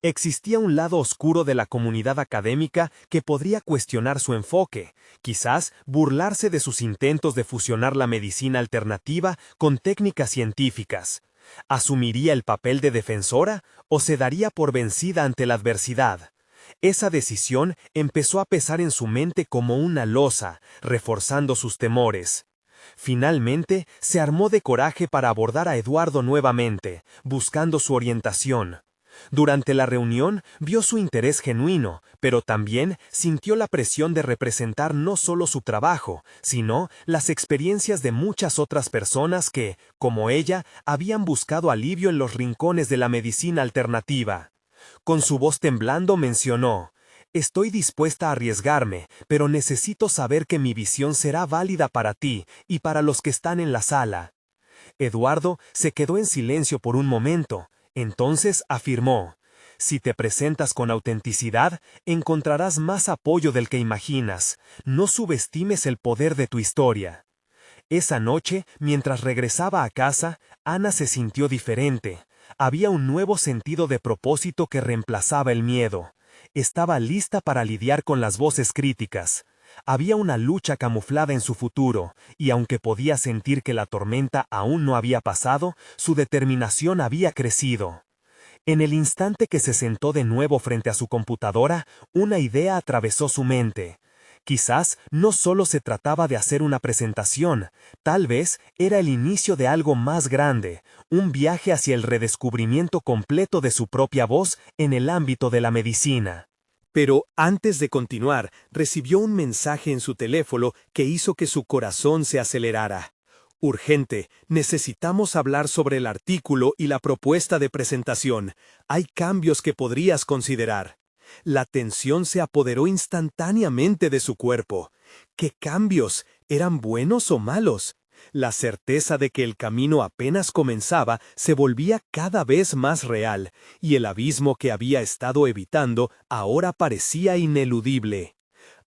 Speaker 1: Existía un lado oscuro de la comunidad académica que podría cuestionar su enfoque, quizás burlarse de sus intentos de fusionar la medicina alternativa con técnicas científicas. ¿Asumiría el papel de defensora o se daría por vencida ante la adversidad? Esa decisión empezó a pesar en su mente como una losa, reforzando sus temores. Finalmente, se armó de coraje para abordar a Eduardo nuevamente, buscando su orientación. Durante la reunión vio su interés genuino, pero también sintió la presión de representar no solo su trabajo, sino las experiencias de muchas otras personas que, como ella, habían buscado alivio en los rincones de la medicina alternativa. Con su voz temblando mencionó: «Estoy dispuesta a arriesgarme, pero necesito saber que mi visión será válida para ti y para los que están en la sala». Eduardo se quedó en silencio por un momento. Entonces afirmó: «Si te presentas con autenticidad, encontrarás más apoyo del que imaginas. No subestimes el poder de tu historia». Esa noche, mientras regresaba a casa, Ana se sintió diferente. Había un nuevo sentido de propósito que reemplazaba el miedo. Estaba lista para lidiar con las voces críticas. Había una lucha camuflada en su futuro, y aunque podía sentir que la tormenta aún no había pasado, su determinación había crecido.
Speaker 2: En el instante que se sentó de nuevo frente a su computadora, una idea atravesó su mente. Quizás no solo se trataba de hacer una presentación, tal vez era el inicio de algo más grande, un viaje hacia el redescubrimiento completo de su propia voz en el ámbito de la medicina.
Speaker 1: Pero antes de continuar, recibió un mensaje en su teléfono que hizo que su corazón se acelerara. Urgente, necesitamos hablar sobre el artículo y la propuesta de presentación. Hay cambios que podrías considerar. La tensión se apoderó instantáneamente de su cuerpo. ¿Qué cambios? ¿Eran buenos o malos? La certeza de que el camino apenas comenzaba se volvía cada vez más real, y el abismo que había estado evitando ahora parecía ineludible.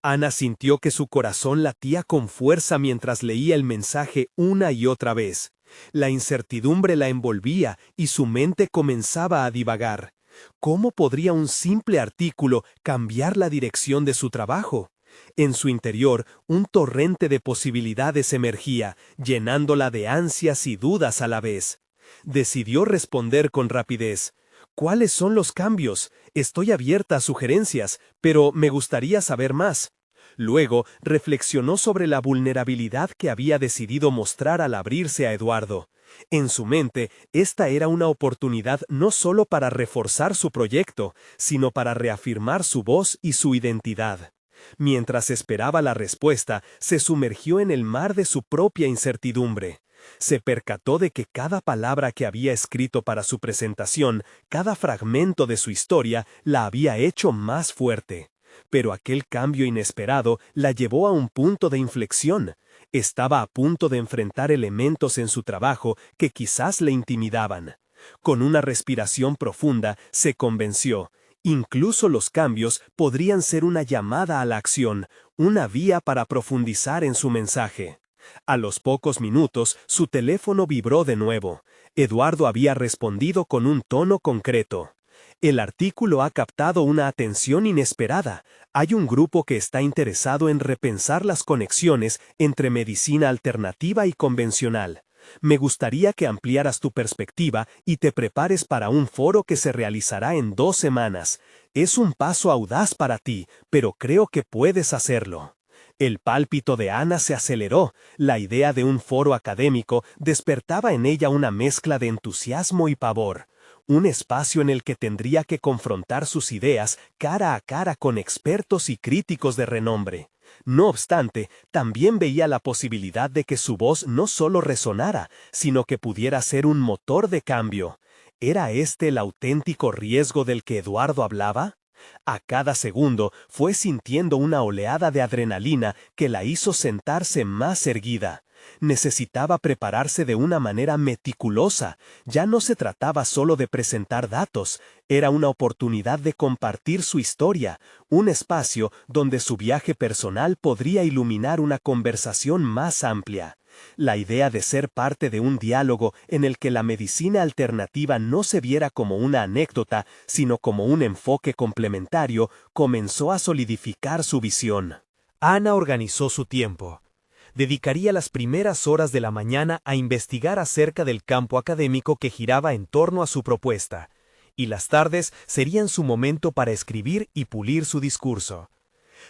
Speaker 1: Ana sintió que su corazón latía con fuerza mientras leía el mensaje una y otra vez. La incertidumbre la envolvía y su mente comenzaba a divagar. ¿Cómo podría un simple artículo cambiar la dirección de su trabajo? En su interior, un torrente de posibilidades emergía, llenándola de ansias y dudas a la vez. Decidió responder con rapidez. ¿Cuáles son los cambios? Estoy abierta a sugerencias, pero me gustaría saber más. Luego, reflexionó sobre la vulnerabilidad que había decidido mostrar al abrirse a Eduardo. En su mente, esta era una oportunidad no solo para reforzar su proyecto, sino para reafirmar su voz y su identidad. Mientras esperaba la respuesta, se sumergió en el mar de su propia incertidumbre. Se percató de que cada palabra que había escrito para su presentación, cada fragmento de su historia, la había hecho más fuerte. Pero aquel cambio inesperado la llevó a un punto de inflexión. Estaba a punto de enfrentar elementos en su trabajo que quizás le intimidaban. Con una respiración profunda, se convenció. Incluso los cambios podrían ser una llamada a la acción, una vía para profundizar en su mensaje. A los pocos minutos, su teléfono vibró de nuevo. Eduardo había respondido con un tono concreto. El artículo ha captado una atención inesperada. Hay un grupo que está interesado en repensar las conexiones entre medicina alternativa y convencional. Me gustaría que ampliaras tu perspectiva y te prepares para un foro que se realizará en 2 semanas. Es un paso audaz para ti, pero creo que puedes hacerlo. El pálpito de Ana se aceleró. La idea de un foro académico despertaba en ella una mezcla de entusiasmo y pavor. Un espacio en el que tendría que confrontar sus ideas cara a cara con expertos y críticos de renombre. No obstante, también veía la posibilidad de que su voz no solo resonara, sino que pudiera ser un motor de cambio. ¿Era este el auténtico riesgo del que Eduardo hablaba? A cada segundo fue sintiendo una oleada de adrenalina que la hizo sentarse más erguida. Necesitaba prepararse de una manera meticulosa. Ya no se trataba solo de presentar datos, era una oportunidad de compartir su historia, un espacio donde su viaje personal podría iluminar una conversación más amplia. La idea de ser parte de un diálogo en el que la medicina alternativa no se viera como una anécdota, sino como un enfoque complementario, comenzó a solidificar su visión. Ana organizó su tiempo. Dedicaría las primeras horas de la mañana a investigar acerca del campo académico que giraba en torno a su propuesta, y las tardes serían su momento para escribir y pulir su discurso.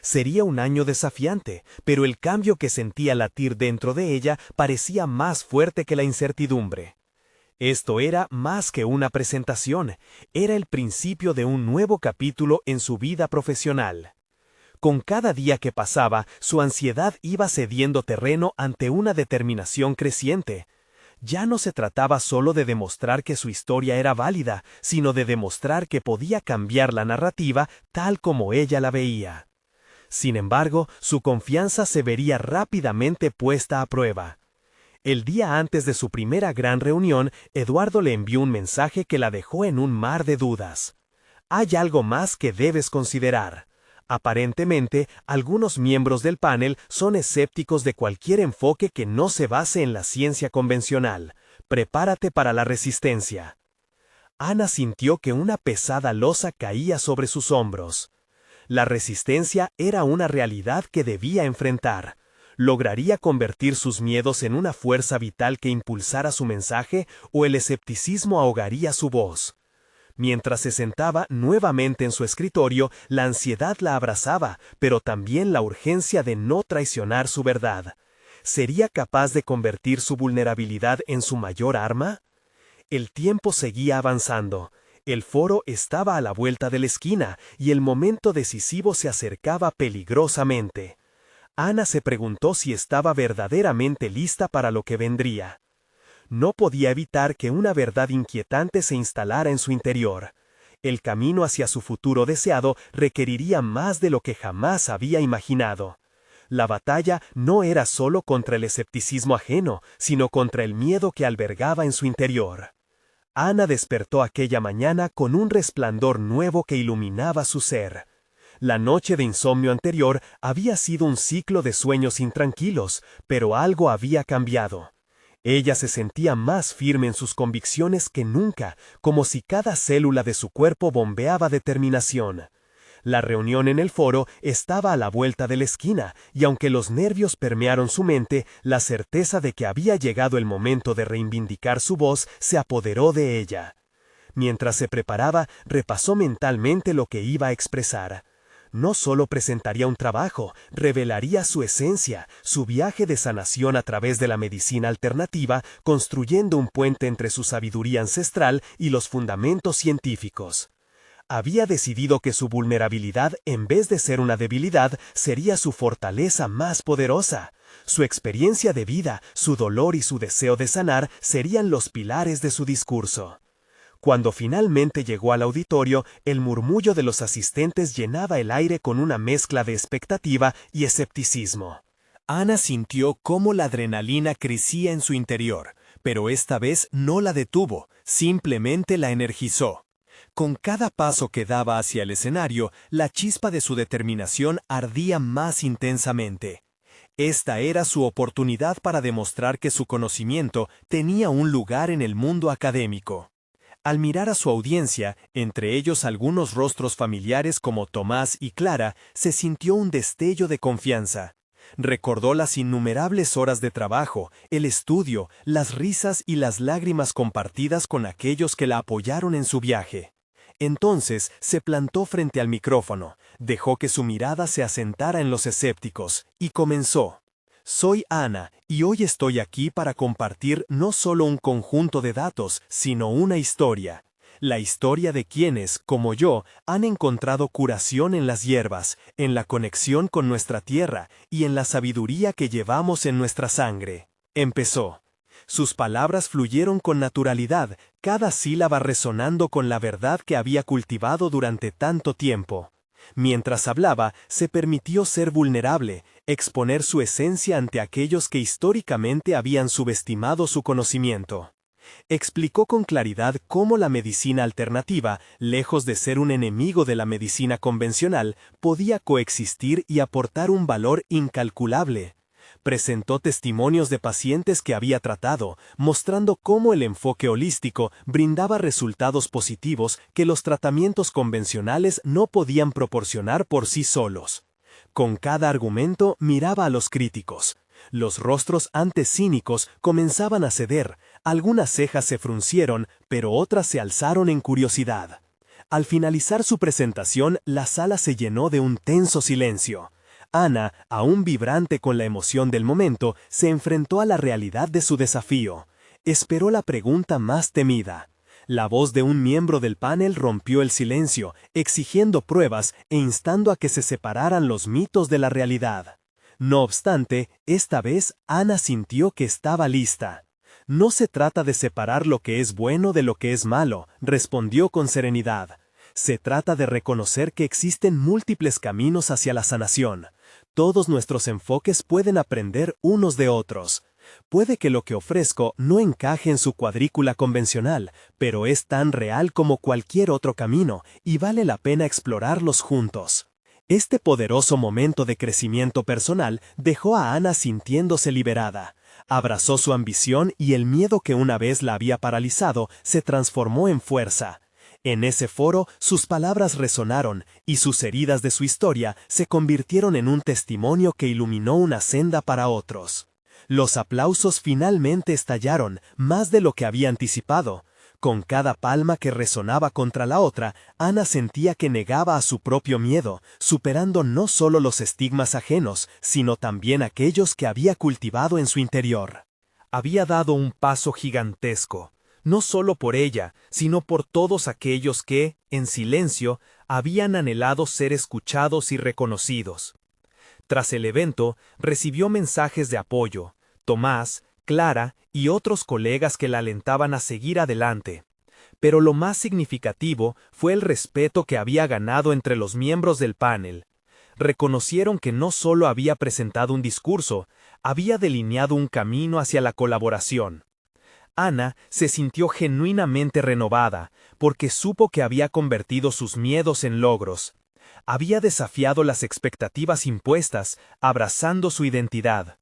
Speaker 1: Sería un año desafiante, pero el cambio que sentía latir dentro de ella parecía más fuerte que la incertidumbre. Esto era más que una presentación, era el principio de un nuevo capítulo en su vida profesional. Con cada día que pasaba, su ansiedad iba cediendo terreno ante una determinación creciente. Ya no se trataba solo de demostrar que su historia era válida, sino de demostrar que podía cambiar la narrativa tal como ella la veía. Sin embargo, su confianza se vería rápidamente puesta a prueba. El día antes de su primera gran reunión, Eduardo le envió un mensaje que la dejó en un mar de dudas. Hay algo más que debes considerar. Aparentemente, algunos miembros del panel son escépticos de cualquier enfoque que no se base en la ciencia convencional. Prepárate para la resistencia. Ana sintió que una pesada losa caía sobre sus hombros. La resistencia era una realidad que debía enfrentar. ¿Lograría convertir sus miedos en una fuerza vital que impulsara su mensaje o el escepticismo ahogaría su voz?
Speaker 2: Mientras se sentaba nuevamente en su escritorio, la ansiedad la abrazaba, pero también la urgencia de no traicionar su verdad. ¿Sería capaz de convertir su vulnerabilidad en su mayor arma? El tiempo seguía avanzando. El foro estaba a la vuelta de la esquina y el momento decisivo se acercaba peligrosamente. Ana se preguntó si estaba verdaderamente lista para lo que vendría. No podía evitar que una verdad inquietante se instalara en su interior. El camino hacia su futuro deseado requeriría más de lo que jamás había imaginado. La batalla no era solo contra el escepticismo ajeno, sino contra el miedo que albergaba en su interior. Ana despertó aquella mañana con un resplandor nuevo que iluminaba su ser. La noche de insomnio anterior había sido un ciclo de sueños intranquilos, pero algo había cambiado. Ella se sentía más firme en sus convicciones que nunca, como si cada célula de su cuerpo bombeaba determinación. La reunión en el foro estaba a la vuelta de la esquina, y aunque los nervios permearon su mente, la certeza de que había llegado el momento de reivindicar su voz se apoderó de ella. Mientras se preparaba, repasó mentalmente lo que iba a expresar. No solo presentaría un trabajo, revelaría su esencia, su viaje de sanación a través de la medicina alternativa, construyendo un puente entre su sabiduría ancestral y los fundamentos científicos. Había decidido que su vulnerabilidad, en vez de ser una debilidad, sería su fortaleza más poderosa. Su experiencia de vida, su dolor y su deseo de sanar serían los pilares de su discurso. Cuando finalmente llegó al auditorio, el murmullo de los asistentes llenaba el aire con una mezcla de expectativa y escepticismo.
Speaker 1: Ana sintió cómo la adrenalina crecía en su interior, pero esta vez no la detuvo, simplemente la energizó. Con cada paso que daba hacia el escenario, la chispa de su determinación ardía más intensamente. Esta era su oportunidad para demostrar que su conocimiento tenía un lugar en el mundo académico. Al mirar a su audiencia, entre ellos algunos rostros familiares como Tomás y Clara, se sintió un destello de confianza. Recordó las innumerables horas de trabajo, el estudio, las risas y las lágrimas compartidas con aquellos que la apoyaron en su viaje. Entonces se plantó frente al micrófono, dejó que su mirada se asentara en los escépticos, y comenzó. Soy Ana, y hoy estoy aquí para compartir no solo un conjunto de datos, sino una historia. La historia de quienes, como yo, han encontrado curación en las hierbas, en la conexión con nuestra tierra y en la sabiduría que llevamos en nuestra sangre. Empezó. Sus palabras fluyeron con naturalidad, cada sílaba resonando con la verdad que había cultivado durante tanto tiempo. Mientras hablaba, se permitió ser vulnerable, exponer su esencia ante aquellos que históricamente habían subestimado su conocimiento. Explicó con claridad cómo la medicina alternativa, lejos de ser un enemigo de la medicina convencional, podía coexistir y aportar un valor incalculable. Presentó testimonios de pacientes que había tratado, mostrando cómo el enfoque holístico brindaba resultados positivos que los tratamientos convencionales no podían proporcionar por sí solos. Con cada argumento miraba a los críticos. Los rostros antes cínicos comenzaban a ceder, algunas cejas se fruncieron, pero otras se alzaron en curiosidad. Al finalizar su presentación, la sala se llenó de un tenso silencio. Ana, aún vibrante con la emoción del momento, se enfrentó a la realidad de su desafío. Esperó la pregunta más temida. La voz de un miembro del panel rompió el silencio, exigiendo pruebas e instando a que se separaran los mitos de la realidad. No obstante, esta vez Ana sintió que estaba lista. No se trata de separar lo que es bueno de lo que es malo, respondió con serenidad. Se trata de reconocer que existen múltiples caminos hacia la sanación. Todos nuestros enfoques pueden aprender unos de otros. Puede que lo que ofrezco no encaje en su cuadrícula convencional, pero es tan real como cualquier otro camino y vale la pena explorarlos juntos. Este poderoso momento de crecimiento personal dejó a Ana sintiéndose liberada. Abrazó su ambición y el miedo que una vez la había paralizado se transformó en fuerza. En ese foro, sus palabras resonaron y sus heridas de su historia se convirtieron en un testimonio que iluminó una senda para otros. Los aplausos finalmente estallaron, más de lo que había anticipado.
Speaker 2: Con cada palma que resonaba contra la otra, Ana sentía que negaba a su propio miedo, superando no solo los estigmas ajenos, sino también aquellos que había cultivado en su interior.
Speaker 1: Había dado un paso gigantesco, no solo por ella, sino por todos aquellos que, en silencio, habían anhelado ser escuchados y reconocidos. Tras el evento, recibió mensajes de apoyo. Tomás, Clara y otros colegas que la alentaban a seguir adelante. Pero lo más significativo fue el respeto que había ganado entre los miembros del panel. Reconocieron que no solo había presentado un discurso, había delineado un camino hacia la colaboración. Ana se sintió genuinamente renovada, porque supo que había convertido sus miedos en logros. Había desafiado las expectativas impuestas, abrazando su identidad.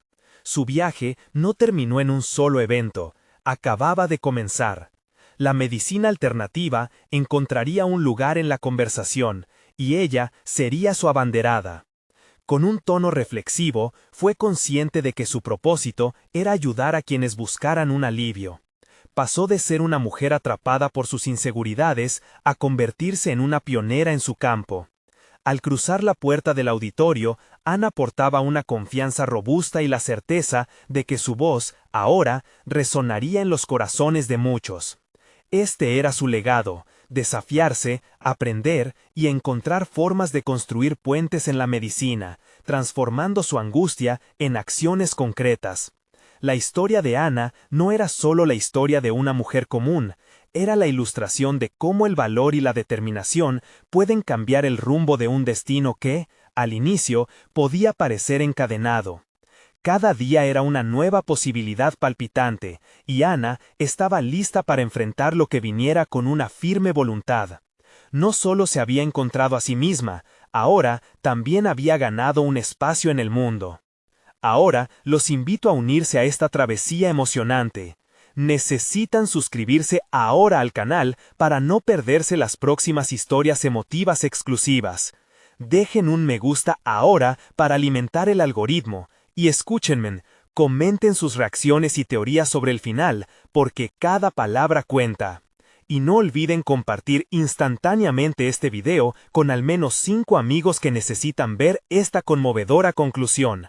Speaker 1: Su viaje no terminó en un solo evento, acababa de comenzar. La medicina alternativa encontraría un lugar en la conversación, y ella sería su abanderada. Con un tono reflexivo, fue consciente de que su propósito era ayudar a quienes buscaran un alivio. Pasó de ser una mujer atrapada por sus inseguridades a convertirse en una pionera en su campo. Al cruzar la puerta del auditorio, Ana portaba una confianza robusta y la certeza de que su voz, ahora, resonaría en los corazones de muchos. Este era su legado: desafiarse, aprender y encontrar formas de construir puentes en la medicina, transformando su angustia en acciones concretas. La historia de Ana no era solo la historia de una mujer común, era la ilustración de cómo el valor y la determinación pueden cambiar el rumbo de un destino que, al inicio, podía parecer encadenado. Cada día era una nueva posibilidad palpitante, y Ana estaba lista para enfrentar lo que viniera con una firme voluntad. No solo se había encontrado a sí misma, ahora también había ganado un espacio en el mundo. Ahora los invito a unirse a esta travesía emocionante. Necesitan suscribirse ahora al canal para no perderse las próximas historias emotivas exclusivas. Dejen un me gusta ahora para alimentar el algoritmo, y escúchenme, comenten sus reacciones y teorías sobre el final, porque cada palabra cuenta. Y no olviden compartir instantáneamente este video con al menos 5 amigos que necesitan ver esta conmovedora conclusión.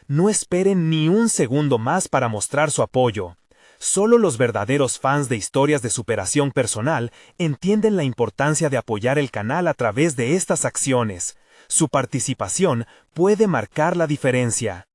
Speaker 1: No esperen ni un segundo más para mostrar su apoyo. Solo los verdaderos fans de historias de superación personal entienden la importancia de apoyar el canal a través de estas acciones. Su participación puede marcar la diferencia.